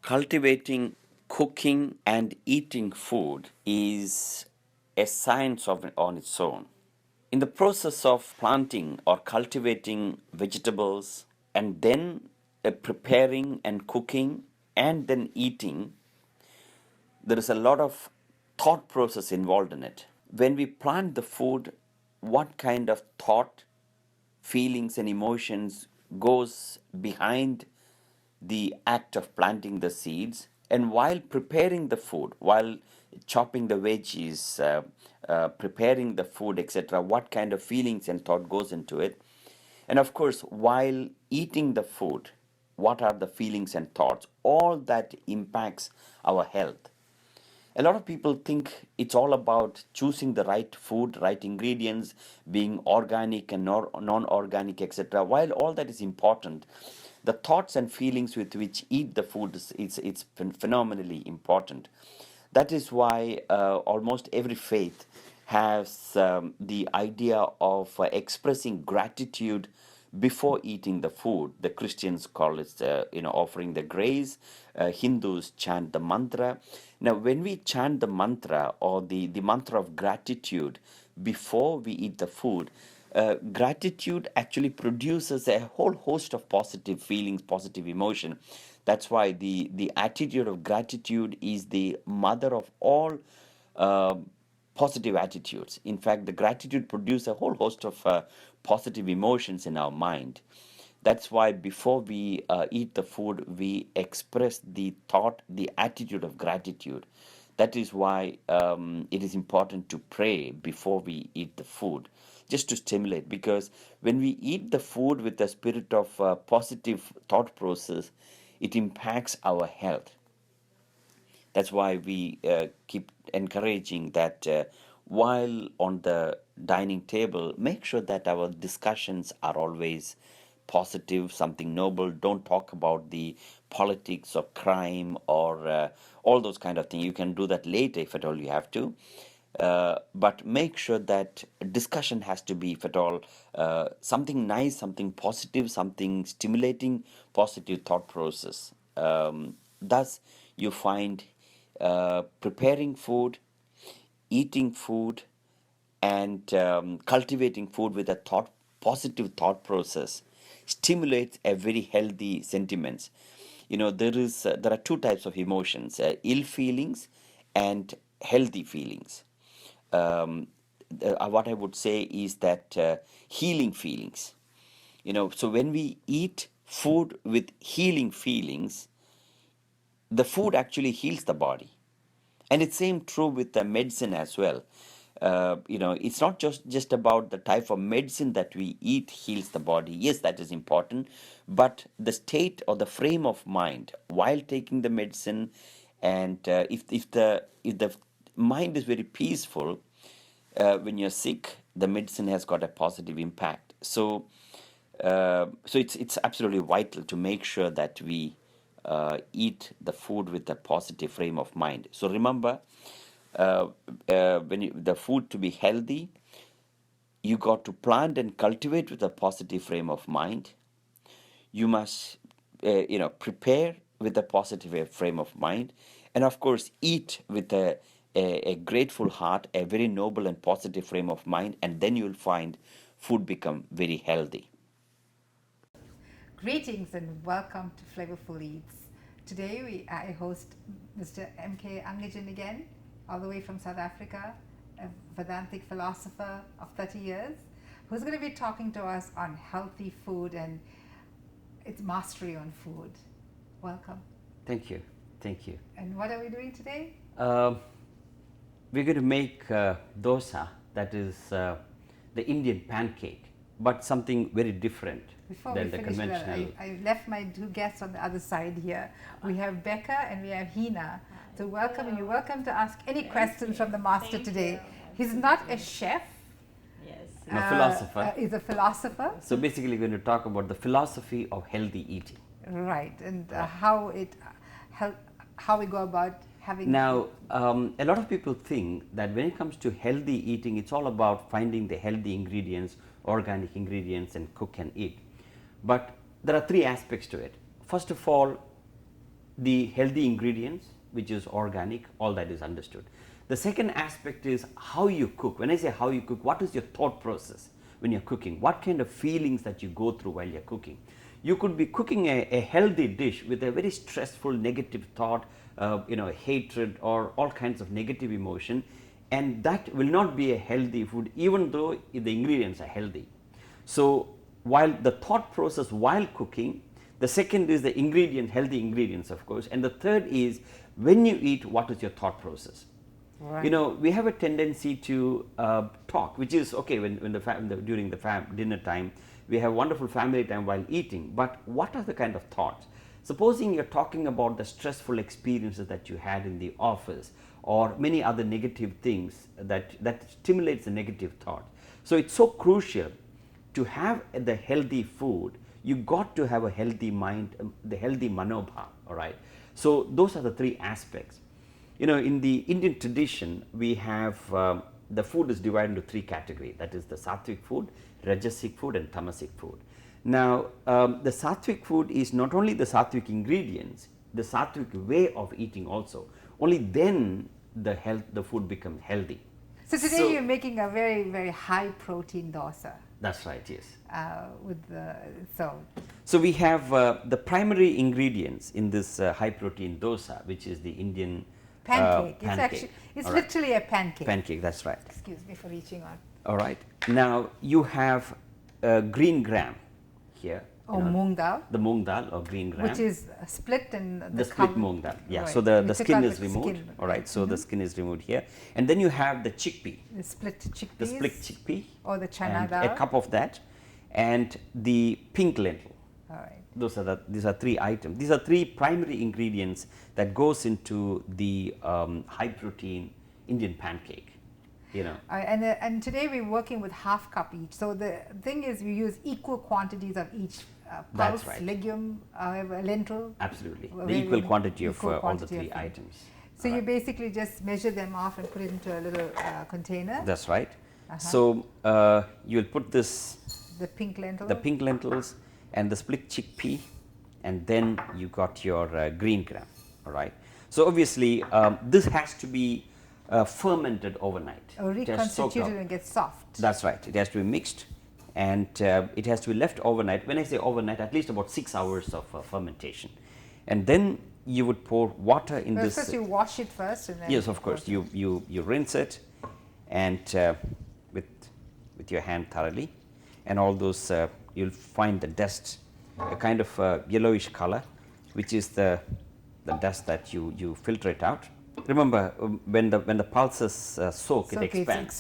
Cultivating, cooking, and eating food is a science on its own. In the process of planting or cultivating vegetables and then preparing and cooking and then eating, there is a lot of thought process involved in it. When we plant the food, what kind of thought, feelings, and emotions goes behind the act of planting the seeds, and while preparing the food, while chopping the veggies, preparing the food, etc., what kind of feelings and thought goes into it, and of course while eating the food, what are the feelings and thoughts, all that impacts our health. A lot of people think it's all about choosing the right food, right ingredients, being organic and non-organic, etc. While all that is important, the thoughts and feelings with which eat the food is phenomenally important. That is why almost every faith has the idea of expressing gratitude before eating the food. The Christians call it, offering the grace. Hindus chant the mantra. Now, when we chant the mantra or the mantra of gratitude before we eat the food, gratitude actually produces a whole host of positive feelings, positive emotion. That's why the attitude of gratitude is the mother of all uh, positive attitudes. In fact, the gratitude produces a whole host of positive emotions in our mind. That's why before we eat the food, we express the thought, the attitude of gratitude. That is why it is important to pray before we eat the food, just to stimulate. Because when we eat the food with a spirit of positive thought process, it impacts our health. That's why we keep encouraging that while on the dining table, make sure that our discussions are always positive, something noble. Don't talk about the politics or crime or all those kind of things. You can do that later if at all you have to. But make sure that discussion has to be, if at all, something nice, something positive, something stimulating, positive thought process. Thus, you find preparing food, eating food, and cultivating food with a positive thought process stimulates a very healthy sentiments. There are two types of emotions: ill feelings and healthy feelings. um, what I would say is that healing feelings. So when we eat food with healing feelings, the food actually heals the body. And it's same true with the medicine as well. It's not just about the type of medicine that we eat heals the body. Yes, that is important, but the state or the frame of mind while taking the medicine, and if the mind is very peaceful, when you're sick, the medicine has got a positive impact. So it's absolutely vital to make sure that we eat the food with a positive frame of mind. So remember, the food to be healthy, you got to plant and cultivate with a positive frame of mind. You must, prepare with a positive frame of mind, and of course, eat with a grateful heart, a very noble and positive frame of mind, and then you'll find food become very healthy. Greetings and welcome to Flavorful Eats. Today I host Mr. Angajan again, all the way from South Africa, a Vedantic philosopher of 30 years, who's going to be talking to us on healthy food and its mastery on food. Welcome. Thank you. Thank you. And what are we doing today? Um we're going to make dosa, that is the Indian pancake, but something very different Before we than the finish, well, conventional. I left my two guests on the other side here. We have Becca and we have Hina. So welcome, and you're welcome to ask any questions from the master today. He's not a chef. Yes. I'm a philosopher. He's a philosopher. So basically, we're going to talk about the philosophy of healthy eating. Right, and Right. how we go about having. Now, a lot of people think that when it comes to healthy eating, it's all about finding the healthy ingredients, organic ingredients, and cook and eat. But there are three aspects to it. First of all, the healthy ingredients, which is organic, all that is understood. The second aspect is how you cook. When I say how you cook, what is your thought process when you're cooking? What kind of feelings that you go through while you're cooking? You could be cooking a healthy dish with a very stressful, negative thought, hatred, or all kinds of negative emotion, and that will not be a healthy food, even though the ingredients are healthy. So while the thought process while cooking, the second is the ingredient, healthy ingredients, of course, and the third is when you eat, what is your thought process? Right. You know, we have a tendency to talk, which is okay during the dinner time. We have wonderful family time while eating, but what are the kind of thoughts? Supposing you're talking about the stressful experiences that you had in the office or many other negative things that stimulates the negative thought. So it's so crucial to have the healthy food. You got to have a healthy mind, the healthy manobha, all right? So those are the three aspects. You know, in the Indian tradition, we have the food is divided into three categories. That is the sattvic food, rajasic food, and tamasic food. Now, the sattvic food is not only the sattvic ingredients, the sattvic way of eating also. Only then the food becomes healthy. So today you're making a very, very high protein dosa. That's right, yes. So we have the primary ingredients in this high protein dosa, which is the Indian pancake. pancake. It's literally a pancake. Pancake, that's right. Excuse me for reaching on. All right. Now you have green gram here. Or mung dal. The mung dal or green gram. Which is split in the split mung dal. Yeah. Right. So the skin is removed. Skin. All right. So the skin is removed here, and then you have the chickpea. The split chickpeas. The split chickpea. Or the chana and dal. a cup of that, and the pink lentil. All right. These are three items. These are three primary ingredients that goes into the high protein Indian pancake. You know. And today we're working with half cup each. So the thing is, we use equal quantities of each pulse, right. legume, lentil. Absolutely, the equal quantity of all the three items. So you basically just measure them off and put it into a little container. That's right. So you'll put this. The pink lentil. The pink lentils and the split chickpea, and then you got your green gram. All right. So obviously this has to be fermented overnight. Or reconstituted and get soft. That's right. It has to be mixed, and it has to be left overnight. When I say overnight, at least about 6 hours of fermentation, and then you would pour water in this. First you wash it first, and then yes, of course. You rinse it, and with your hand thoroughly, and all those you'll find the dust, a kind of yellowish color, which is the dust that you filter it out. Remember, when the pulses soak, it expands.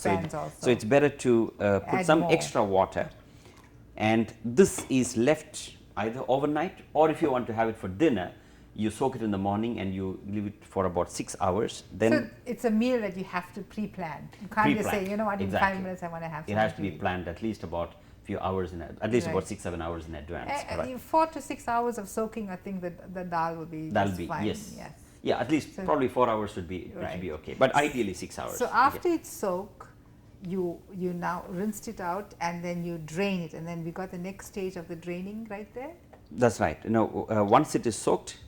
So it's better to put some extra water, and this is left either overnight, or if you want to have it for dinner, you soak it in the morning and you leave it for about 6 hours. Then so it's a meal that you have to pre-plan. You can't just say, you know what, in 5 minutes I want to have something. It has to be planned at least about few hours at least about 6-7 hours in advance. 4 to 6 hours of soaking, I think that the dal will be fine. Yes. Yeah, at least probably 4 hours should be okay, but ideally 6 hours. So after it's soaked, you now rinsed it out and then you drain it, and then we got the next stage of the draining right there. That's right. Once it is soaked,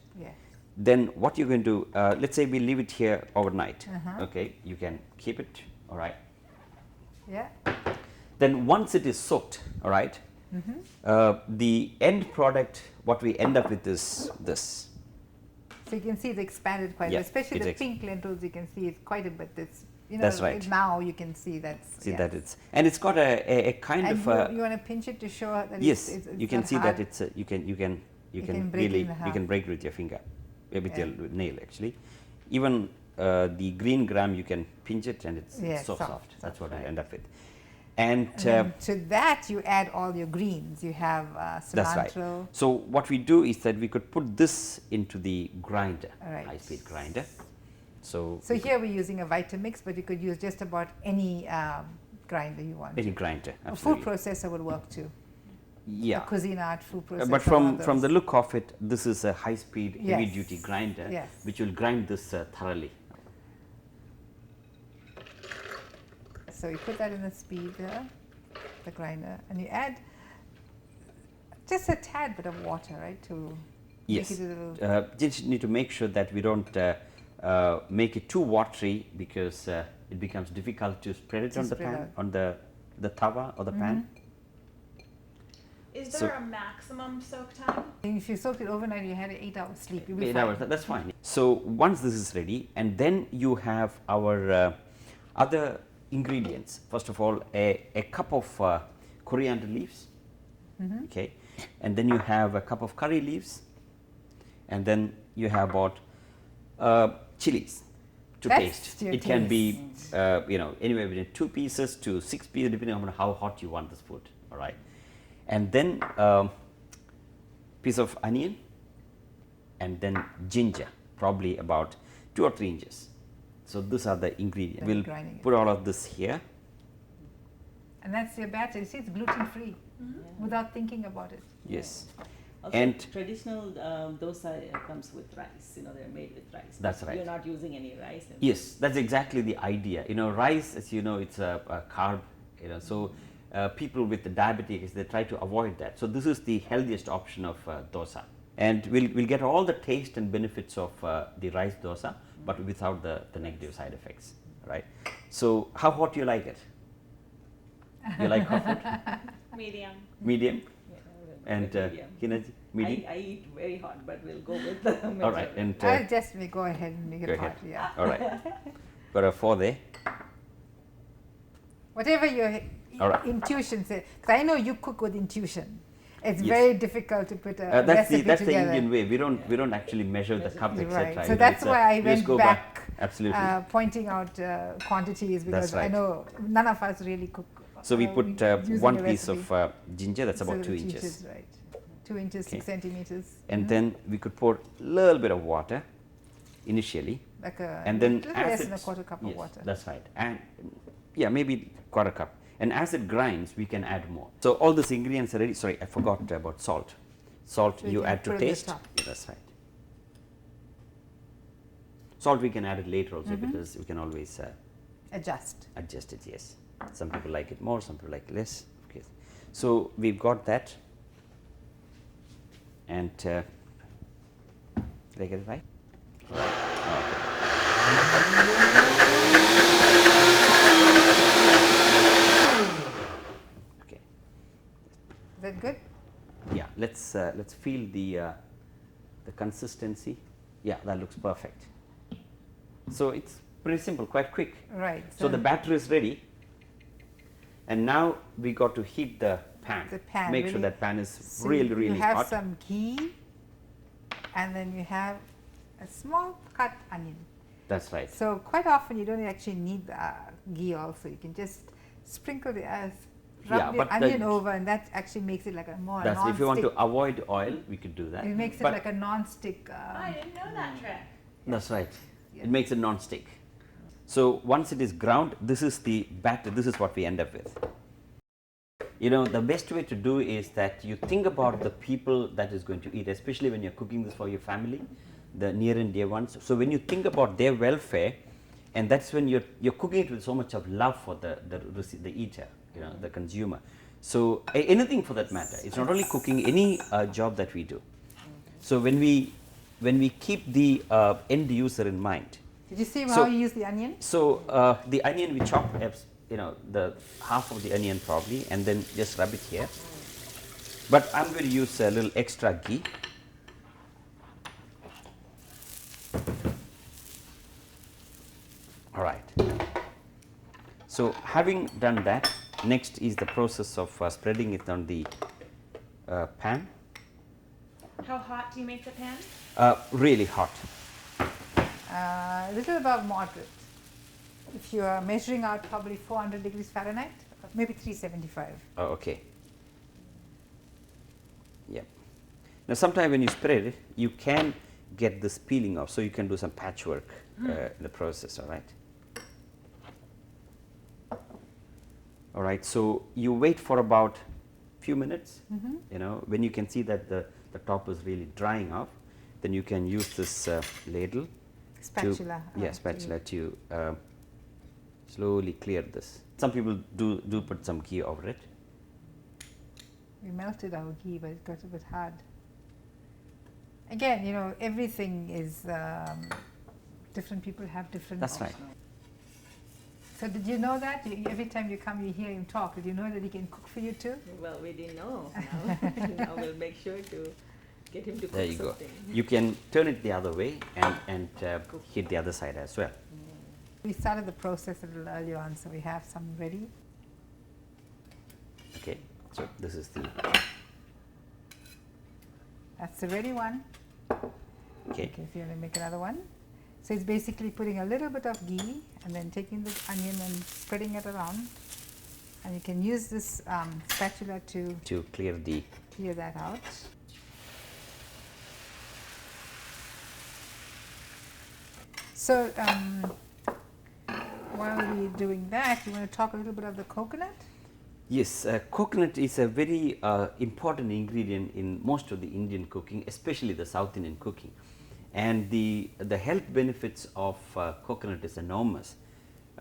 then what you're going to do, let's say we leave it here overnight. Okay, you can keep it. All right. Yeah. Then once it is soaked, all right, the end product, what we end up with is this. So you can see it's expanded quite a bit, especially the pink lentils. You can see it's quite a bit. It's that's right. Now you can see that. That it's got a kind and of. You want to pinch it to show that. Yes, it's you can see hard. that it's you can break it with your finger, with your nail actually. Even the green gram you can pinch it and it's so soft. That's what I end up with. And to that you add all your greens. You have cilantro. That's right. So what we do is that we could put this into the grinder, high-speed grinder. So here we're using a Vitamix, but you could use just about any grinder you want. Any grinder, absolutely. A food processor would work too. Yeah. A Cuisinart food processor. But from the look of it, this is a high-speed, heavy-duty grinder, which will grind this thoroughly. So you put that in the speeder, the grinder, and you add just a tad bit of water, right? Yes. Make it a little. Just need to make sure that we don't make it too watery, because it becomes difficult to spread it To on the spread pan, out. on the tawa or the pan. Is So- there a maximum soak time? If you soaked it overnight, you had an 8-hour sleep. You'll be 8 fine. hours, that's fine. So once this is ready, and then you have our other ingredients. First of all, a cup of coriander leaves, okay, and then you have a cup of curry leaves, and then you have about chillies to That's taste. your It can be anywhere between 2 pieces to 6 pieces, depending on how hot you want this food. All right, and then piece of onion, and then ginger, probably about 2 or 3 inches. So these are the ingredients. Then We'll grinding it. put all of this here. And that's your batter. You see, it's gluten free without thinking about it. Yes, Also, and traditional dosa comes with rice. They're made with rice. That's right. You're not using any rice. yes, that's exactly the idea. Rice, as you know, it's a carb. So people with the diabetes, they try to avoid that. So this is the healthiest option of dosa, and we'll get all the taste and benefits of the rice dosa, but without the negative side effects, right? So how hot do you like it? You like hot food? Medium. Medium? Yeah, And medium. Hinaji, medium? I eat very hot, but we'll go with the All right, and I'll just go ahead and make go it ahead. hot. Yeah. all right, got a 4 there. Whatever your All right. intuition says. Because I know you cook with intuition. It's Yes. very difficult to put a That's recipe the together. Indian way. We don't actually measure the cup, Right. etc. So that's why I we just went go back, Absolutely. pointing out quantities, because I right. know none of us really cook. So we put using 1 a piece recipe. of ginger. That's So about 2 it inches. teaches, right. 2 inches, Okay. 6 centimeters. And then we could pour a little bit of water initially, Like a and then little as less it, than a quarter cup yes, of water. that's right, and yeah, maybe quarter cup. And as it grinds, we can add more. So all these ingredients are ready. Sorry, I forgot about salt. Salt So you you can add to put it at the taste. top. Yeah, that's right. Salt we can add it later also, because we can always Adjust. adjust it. Yes, some people like it more, some people like less. Okay, so we've got that, and did I get it right? Okay. Is that good? Yeah, let's feel the consistency. Yeah, that looks perfect. So it's pretty simple, quite quick. Right. So the batter is ready, and now we got to heat the pan. The pan, Make sure really. that pan is So really you really have hot. some ghee, and then you have a small cut onion. That's right. So quite often you don't actually need ghee also. You can just sprinkle the rub Yeah, the but the onion over, and that actually makes it like a more That's non-stick. if you want to avoid oil, we could do that. It makes it But like a non-stick. I didn't know that trick. That's right. Yeah. It makes it non-stick. So once it is ground, this is the batter. This is what we end up with. The best way to do is that you think about the people that is going to eat, especially when you're cooking this for your family, the near and dear ones. So when you think about their welfare, and that's when you're cooking it with so much of love for the eater, the consumer. So anything for that matter. It's not only cooking, any job that we do. So when we keep the end user in mind. Did you see So- how you use the onion? So the onion we chop, the half of the onion probably, and then just rub it here. But I'm going to use a little extra ghee. All right. So having done that, next is the process of spreading it on the pan. How hot do you make the pan? Really hot. A little above moderate. If you are measuring out, probably 400 degrees Fahrenheit, maybe 375. Oh, okay. Yep. Now, sometimes when you spread it, you can get this peeling off, so you can do some patchwork in the process. All right. All right. So you wait for about few minutes. When you can see that the top is really drying off, then you can use this ladle. Spatula. Spatula to slowly clear this. Some people do put some ghee over it. We melted our ghee, but it got a bit hard. Again, you know, everything is different people have different. That's right. So did you know that? Every time you come, you hear him talk. Did you know that he can cook for you too? Well, we didn't know. Now, now we'll make sure to get him to There cook you go. something. You can turn it the other way and hit the other side as well. We started the process a little earlier on, so we have some ready. Okay, so this is the, That's the ready one. okay, Okay, if you want to make another one. So it's basically putting a little bit of ghee and then taking the onion and spreading it around. And you can use this spatula to clear the, clear that out. So while we're doing that, you want to talk a little bit of the coconut? yes, coconut is a very important ingredient in most of the Indian cooking, especially the South Indian cooking. And the health benefits of coconut is enormous.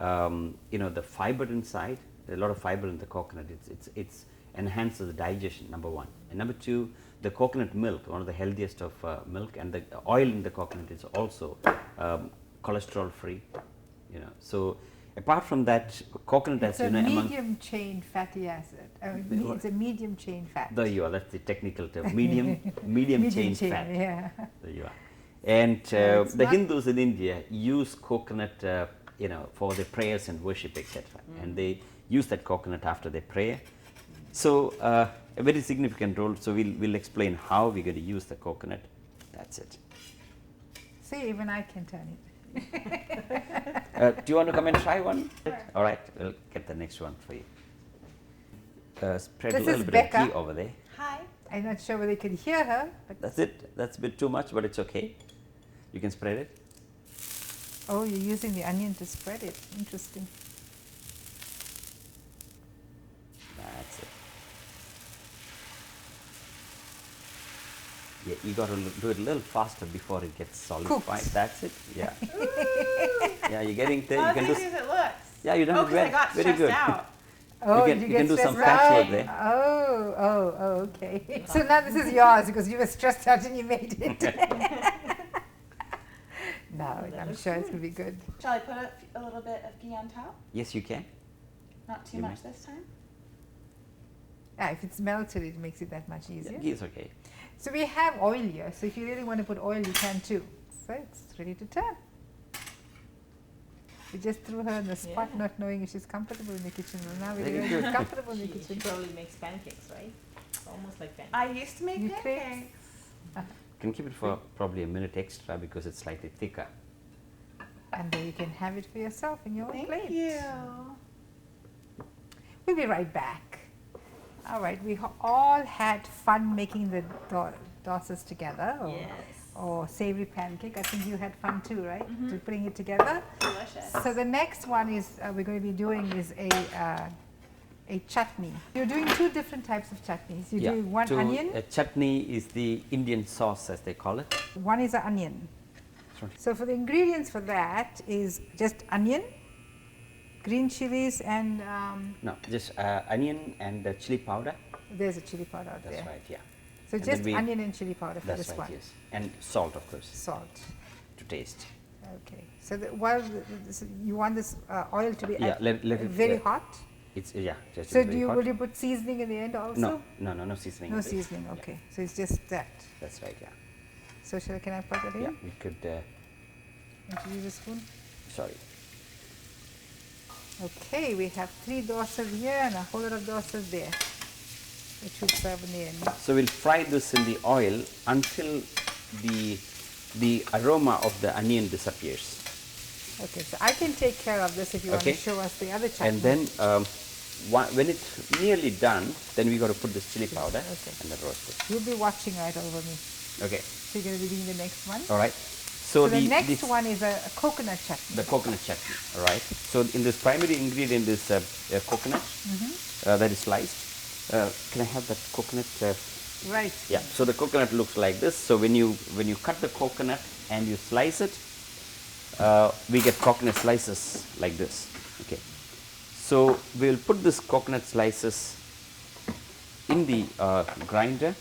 You know, the fiber inside, a lot of fiber in the coconut, it's enhances the digestion, number one. And number two, the coconut milk, one of the healthiest of milk, and the oil in the coconut is also cholesterol free, you know. So apart from that, coconut, It's as a you know, among medium chain fatty acid. It's a medium chain fat. there you are, that's the technical term, medium chain fat. Yeah. There you are. And it's the not- Hindus in India use coconut, you know, for their prayers and worship, etc. And they use that coconut after their prayer. So a very significant role. So we'll explain how we're going to use the coconut. That's it. See, even I can turn it. Do you want to come and try one? All right, we'll get the next one for you. Spread This a little is bit Becca. of ghee over there. Hi. I'm not sure whether you could hear her, but That's it. That's a bit too much, but it's okay. You can spread it. oh, you're using the onion to spread it. Interesting. That's it. Yeah, you got to do it a little faster before it gets solidified. Cooked. That's it. Yeah. Yeah, you're getting there. Not You can as do. easy as it looks. Yeah, you done Oh, it 'cause well. I got Very stressed good. out. Oh, can- did you can get do some stressed patchwork out? there. Oh, okay. So now this is yours because you were stressed out and you made it. No, I'm sure it's going to be good. Shall I put a little bit of ghee on top? Yes, you can. Not too You much may. this time. Yeah, if it's melted, it makes it that much easier. Yes, okay. So we have oil here. So if you really want to put oil, you can too. So it's ready to turn. We just threw her on the spot, Yeah. not knowing if she's comfortable in the kitchen. Well, now we're Very really good. comfortable in the She kitchen. probably makes pancakes, right? It's almost like pancakes. I used to make You pancakes. Can keep it for probably a minute extra because it's slightly thicker. And then you can have it for yourself in your own Thank plate. you. We'll be right back. All right, we all had fun making the dosas together, Yes. or savory pancake. I think you had fun too, right? Mhm. To putting it together. Delicious. So the next one is we're going to be doing is a chutney. You're doing two different types of chutneys. You're doing one to- onion, chutney is the Indian sauce, as they call it. one is an onion. Sorry. So for the ingredients for that is just onion, green chilies, and No, just onion and chili powder. there's a chili powder out That's there. right, yeah. So And then just we- onion and chili powder for That's this right, one. yes. And salt, of course, Salt. to taste. Okay. So while you want this oil to be Yeah, let it very hot. It's yeah, just So very hot. will you put seasoning in the end also? No seasoning. No in this. seasoning. Yeah, Okay. So it's just that. that's right, yeah. So can I put it in? Yeah, we could. Want to use a spoon? Sorry. Okay, we have 3 dosas here and a whole lot of dosas there, which will serve in the end. So we'll fry this in the oil until the aroma of the onion disappears. Okay, so I can take care of this if you want to Okay. show us the other chutney. And then when it's nearly done, then we got to put this chili powder Okay. and then roast it. You'll be watching right over me. Okay. So you're going to be doing the next one. All right. So the next this- one is a coconut chutney. the coconut chutney. All right. So in this primary ingredient is coconut that is sliced. Can I have that coconut? Right. Yeah. So the coconut looks like this. So when you cut the coconut and you slice it, we get coconut slices like this. Okay. So we'll put this coconut slices in the grinder,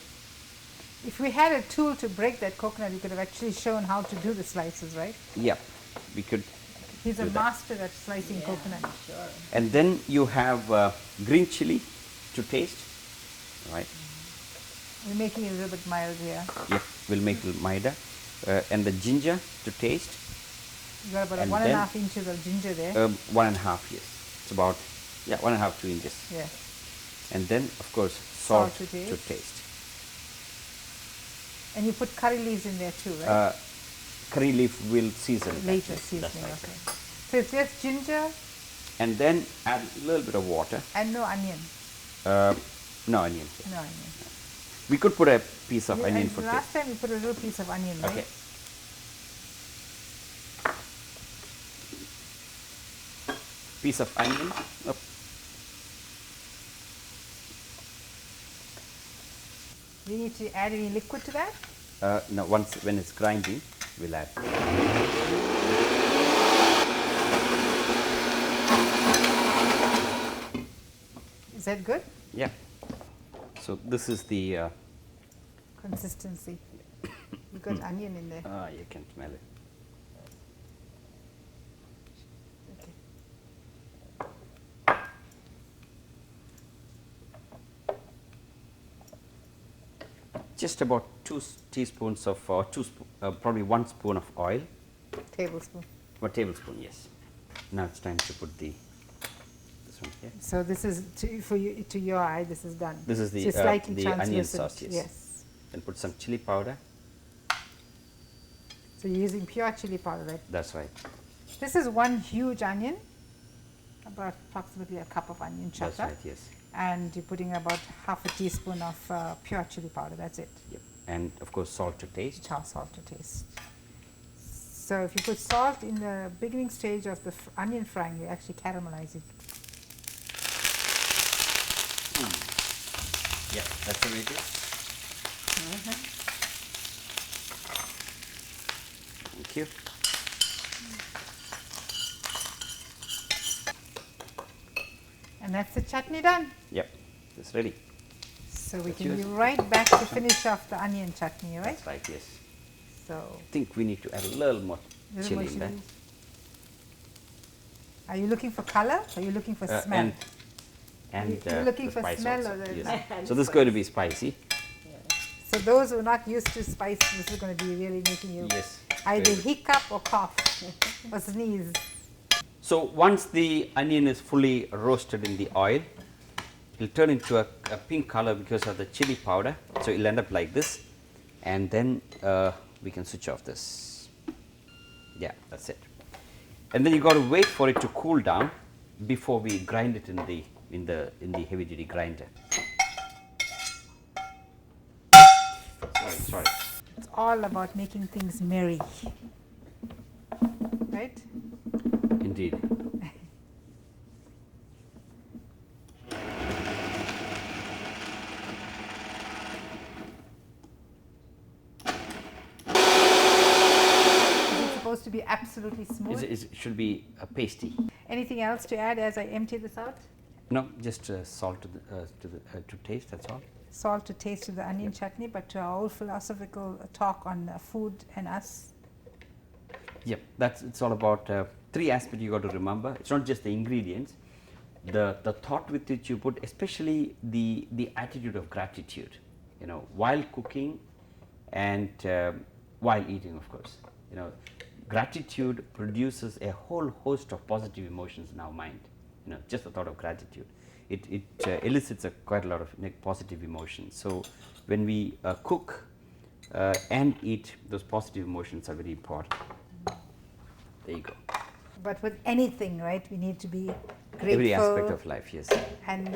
If we had a tool to break that coconut, you could have actually shown how to do the slices, right? Yeah, we could. He's a Do that. master at slicing coconut. Sure. And then you have green chili to taste, right? We're making it a little bit mild here. Yep, we'll make it milder. And the ginger to taste, You got about And 1.5 inches of ginger there. 1.5, yes. It's about, 1.5, 2 inches. Yeah. And then, of course, salt, Salt to to taste. taste. And you put curry leaves in there too, right? Curry leaf will season it. Later actually. That's seasoning, right. okay. So it's just ginger And then add a little bit of water. and no onion. No onion. No onion. We could put a piece of Yeah, onion and for last taste. time we put a little piece of onion, right? Okay. Piece of onion. Up. Do you need to add any liquid to that? No, once when it's grinding, we'll add. Is that good? Yeah. So this is the. Consistency. You got onion in there. You can smell it. Okay. Just about 2 teaspoons of, probably 1 spoon of oil. Tablespoon. Or tablespoon, yes. Now it's time to put this one here. So this is for you, to your eye. This is done. This is So it's slightly the onion translucent. sauce, yes. Yes. Then put some chili powder. So you're using pure chili powder, right? That's right. This is one huge onion, about approximately a cup of onion chopped That's up. right, yes. And you're putting about half a teaspoon of pure chili powder. That's it. Yep. And of course salt to taste. Salt to taste. So if you put salt in the beginning stage of the onion frying, you actually caramelize it. Yeah, that's the way it is. Thank you. And that's the chutney done. Yep, it's ready. So we That's can be yours. right back to finish off the onion chutney, right? That's right, yes. So I think we need to add a little more little chili more in that. chilies. Are you looking for color? Or are you looking for smell? And You're looking the for spice smell also, or the- yes. And So this is going to be spicy. So those who are not used to spice, this is going to be really making you Yes. either very good. hiccup or cough or sneeze. So once the onion is fully roasted in the oil, it'll turn into a pink color because of the chili powder. So it'll end up like this, and then we can switch off this. Yeah, that's it. And then you got to wait for it to cool down before we grind it in the heavy duty grinder. Sorry. It's all about making things merry, right? Indeed. Is it supposed to be absolutely smooth? It should be pasty. Anything else to add as I empty this out? No, just salt to taste. That's all. Salt to taste to the onion chutney, but to our old philosophical talk on food and us. Yep, it's all about 3 aspects you got to remember. It's not just the ingredients, the thought with which you put, especially the attitude of gratitude. You know, while cooking and while eating, of course. You know, gratitude produces a whole host of positive emotions in our mind. You know, just the thought of gratitude, it elicits quite a lot of positive emotions. So when we cook and eat, those positive emotions are very important. There you go. But with anything, right, we need to be grateful. Every aspect of life, yes, and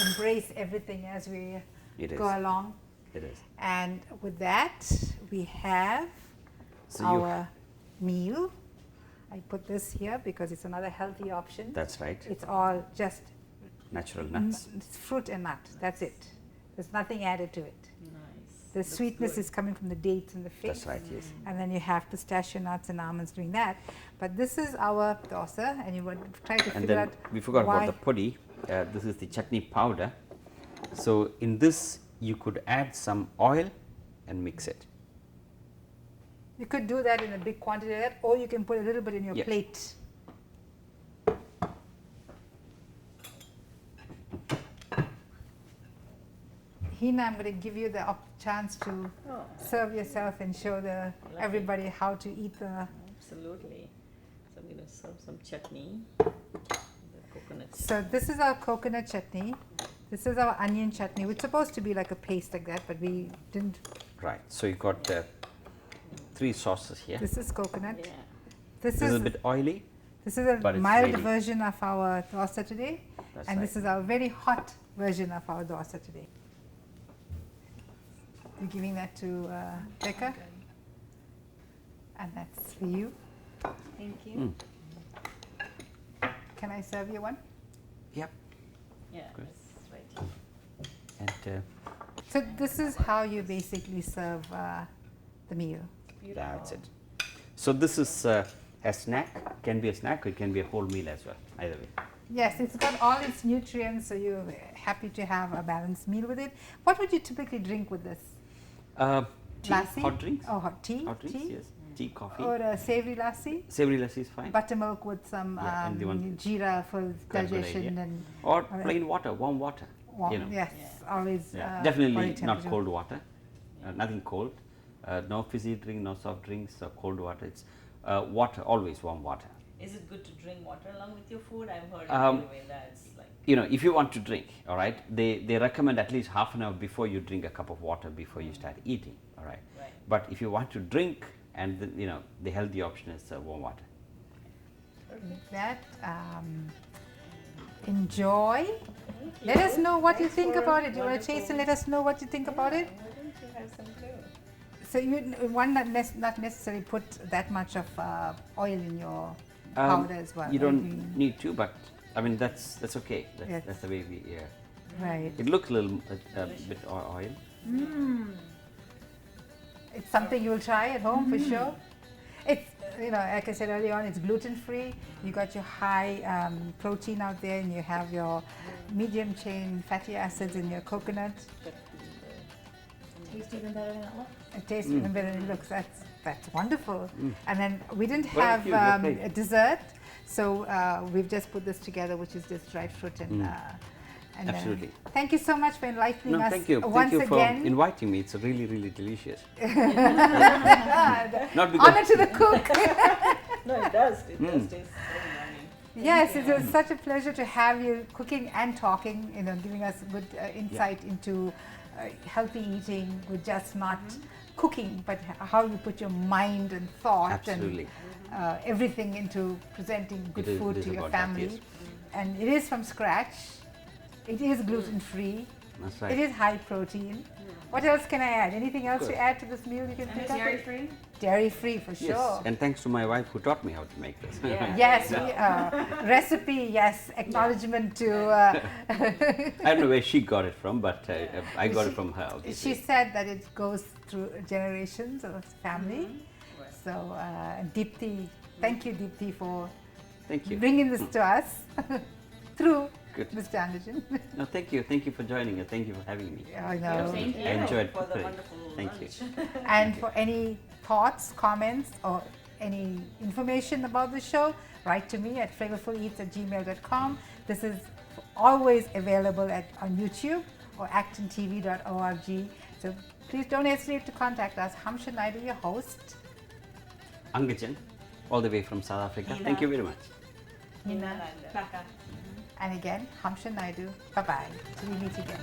embrace everything as we it is. go along. It is. And with that, we have So our meal. I put this here because it's another healthy option. That's right. It's all just Natural nuts. it's fruit and nut. That's it. There's nothing added to it. Nice. The sweetness is coming from the dates and the figs. That's right. Yes. And then you have pistachio nuts and almonds doing that. But this is our dosa, and you would try to And figure then out we forgot why. about the podi. This is the chutney powder. So in this, you could add some oil and mix it. You could do that in a big quantity of that, or you can put a little bit in your Yeah. plate. Hina, I'm going to give you the chance to Oh, serve yourself and show everybody how to eat the. absolutely. So I'm going to serve some chutney, the coconut. So this is our coconut chutney. This is our onion chutney, which is supposed to be like a paste like that, but we didn't. Right. So you got 3 sauces here. This is coconut. Yeah. This This is a is bit oily. a but it's mild really- version of our dosa today, That's and right. this is our very hot version of our dosa today. We're giving that to Becca, and that's for you. Thank you. Can I serve you one? Yep. Yeah, Good. that's right. And So this is how you basically serve the meal. that's it. So this is a snack. Can be a snack, or it can be a whole meal as well. Either way. Yes, it's got all its nutrients, so you're happy to have a balanced meal with it. What would you typically drink with this? Tea, Lassi? hot drinks. Oh, hot tea? Hot drinks, Tea? yes. Tea, coffee. Or a savory lassi? Savory lassi is fine. Buttermilk with some Yeah, and the one- jeera for Quite a good digestion idea. and Or plain water, warm water. warm. You know. Yes, always. Yeah. body Definitely not temperature. cold water. Nothing cold. No fizzy drink, no soft drinks, or cold water. It's water, always warm water. Is it good to drink water along with your food? I've heard anyway that's like. You know, if you want to drink, all right, they recommend at least half an hour before you drink a cup of water before you start eating, all right. Right. But if you want to drink, and the, you know, the healthy option is warm water. With that, enjoy. Let us know what you Thanks think for about it. You want to taste and let us know what you think about it. Why don't you have some too? So you one not necessarily put that much of oil in your powder as well. You right? don't need to, but I mean that's okay. Yes. That's the way we. Right. It looks a little bit oil. It's something you will try at home for sure. It's, you know, like I said earlier on, it's gluten free. You got your high protein out there, and you have your medium chain fatty acids in your coconut. Tastes even better than it looks. It tastes even better than it looks. That's wonderful. And then we didn't Well, have you get paid. a dessert, so we've just put this together, which is just dried fruit and. And Absolutely. Thank you so much for enlightening No, us thank you. once Thank you for again. inviting me. It's really, really delicious. Honor Not because to the cook. No, it does. It does taste very yummy. Yes, it was such a pleasure to have you cooking and talking, you know, giving us good insight into healthy eating with just not cooking, but how you put your mind and thought Absolutely. and everything into presenting good It food is to your about that, family. yes. And it is from scratch. It is gluten free. That's right. It is high protein. What else can I add? Anything else Good. to add to this meal you can And think it's of? dairy free? Dairy free for Yes, sure. and thanks to my wife who taught me how to make this. Yeah. Yes, recipe, yes, acknowledgement to. I don't know where she got it from, but I got it from her. Obviously. She said that it goes through generations of family. So, Deepthi, thank you, Deepthi, for Thank you. bringing this to us through Good. Mr. Angajan. No, thank you. Thank you for joining us. Thank you for having me. I know. Thank you. I enjoyed for the preparing. wonderful Thank lunch. you. And for any thoughts, comments, or any information about the show, write to me at flavorfuleats@gmail.com. This is always available on YouTube or ActonTV.org. So please don't hesitate to contact us. Hamsha Naidu, your host. Angajan, all the way from South Africa. Thank you very much. Hina. And, Becca. And again, Hamsha Naidu. Bye-bye. Till we meet again.